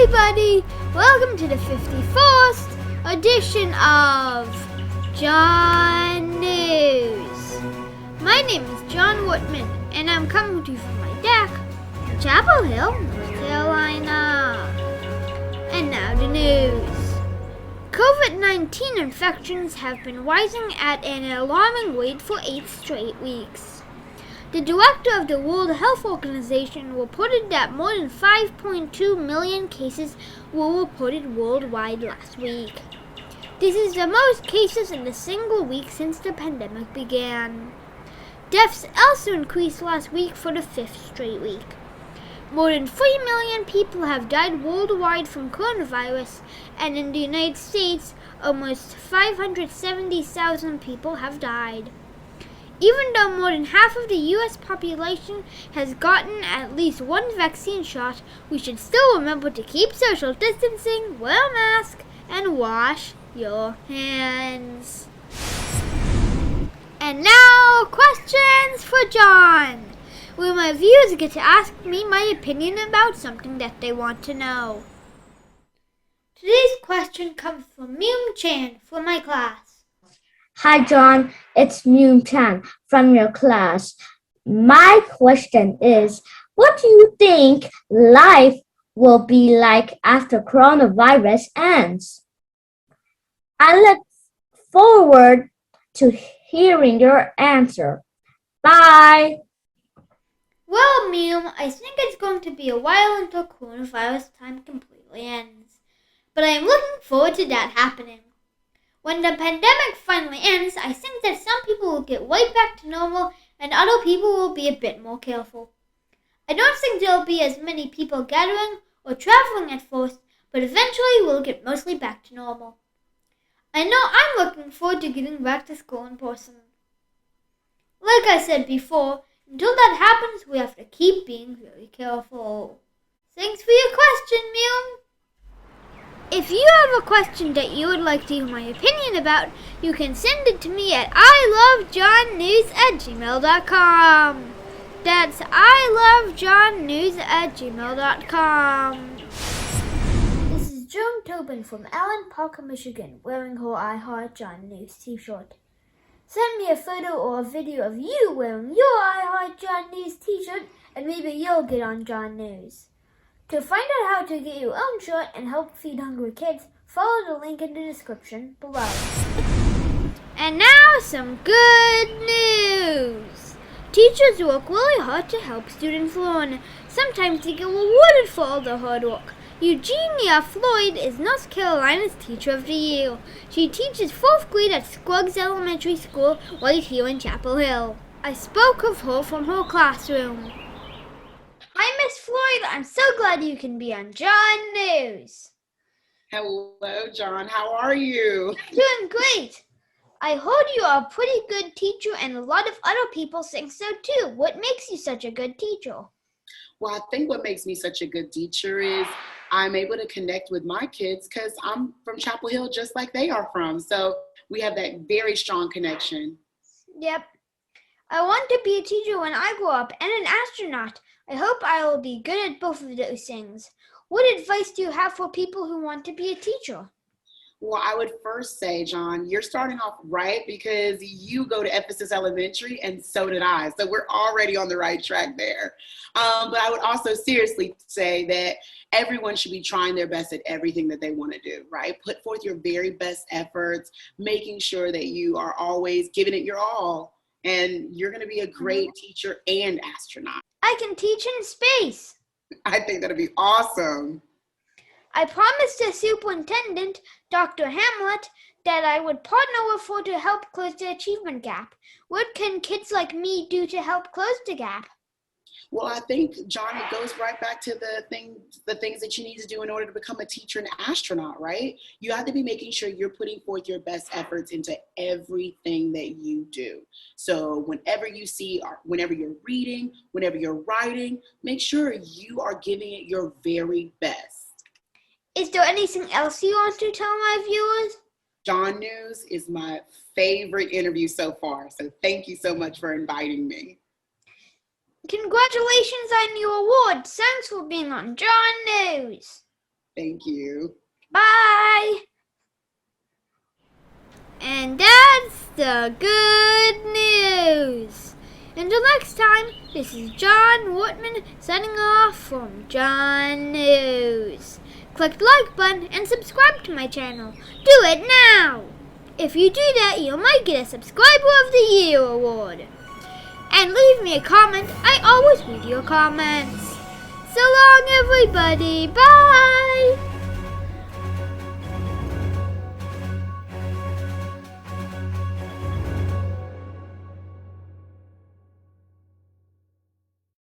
everybody! Welcome to the 54th edition of John News. My name is John Whitman, and I'm coming to you from my deck, Chapel Hill, North Carolina. And now the news. COVID-19 infections have been rising at an alarming rate for 8 straight weeks. The director of the World Health Organization reported that more than 5.2 million cases were reported worldwide last week. This is the most cases in a single week since the pandemic began. Deaths also increased last week for the 5th straight week. More than 3 million people have died worldwide from coronavirus, and in the United States, almost 570,000 people have died. Even though more than half of the U.S. population has gotten at least one vaccine shot, we should still remember to keep social distancing, wear a mask, and wash your hands. And now, questions for John, where my viewers get to ask me my opinion about something that they want to know. Today's question comes from Myung Chan from my class. Hi John, it's Myung Chan from your class. My question is, what do you think life will be like after coronavirus ends? I look forward to hearing your answer. Bye! Well, Myung, I think it's going to be a while until coronavirus time completely ends. But I am looking forward to that happening. When the pandemic finally ends, I think that some people will get right back to normal and other people will be a bit more careful. I don't think there will be as many people gathering or traveling at first, but eventually we'll get mostly back to normal. I know I'm looking forward to getting back to school in person. Like I said before, until that happens, we have to keep being very careful. Thanks for your question, Myung. If you have a question that you would like to hear my opinion about, you can send it to me at ilovejohnnews@gmail.com. That's ilovejohnnews@gmail.com. This is Joan Tobin from Allen Parker, Michigan, wearing her I Heart John News t-shirt. Send me a photo or a video of you wearing your I Heart John News t-shirt, and maybe you'll get on John News. To find out how to get your own shirt and help feed hungry kids, follow the link in the description below. And now some good news! Teachers work really hard to help students learn. Sometimes they get rewarded for all their hard work. Eugenia Floyd is North Carolina's Teacher of the Year. She teaches 4th grade at Scruggs Elementary School right here in Chapel Hill. I spoke with her from her classroom. Hi, Miss Floyd. I'm so glad you can be on John News. Hello, John. How are you? Doing great. I heard you are a pretty good teacher, and a lot of other people think so too. What makes you such a good teacher? Well, I think what makes me such a good teacher is I'm able to connect with my kids because I'm from Chapel Hill just like they are from. So we have that very strong connection. Yep. I want to be a teacher when I grow up and an astronaut. I hope I will be good at both of those things. What advice do you have for people who want to be a teacher? Well, I would first say, John, you're starting off right because you go to Ephesus Elementary and so did I. So we're already on the right track there. But I would also seriously say that everyone should be trying their best at everything that they want to do, right? Put forth your very best efforts, making sure that you are always giving it your all. And you're going to be a great teacher and astronaut. I can teach in space. I think that'll be awesome. I promised the superintendent, Dr. Hamlet, that I would partner with her to help close the achievement gap. What can kids like me do to help close the gap? Well, I think, John, it goes right back to the things that you need to do in order to become a teacher and astronaut, right? You have to be making sure you're putting forth your best efforts into everything that you do. So whenever you see, or whenever you're reading, whenever you're writing, make sure you are giving it your very best. Is there anything else you want to tell my viewers? John News is my favorite interview so far, so thank you so much for inviting me. Congratulations on your award. Thanks for being on John News. Thank you. Bye. And that's the good news. Until next time, this is John Whitman signing off from John News. Click the like button and subscribe to my channel. Do it now! If you do that, you might get a Subscriber of the Year award. And leave me a comment. I always read your comments. So long, everybody. Bye!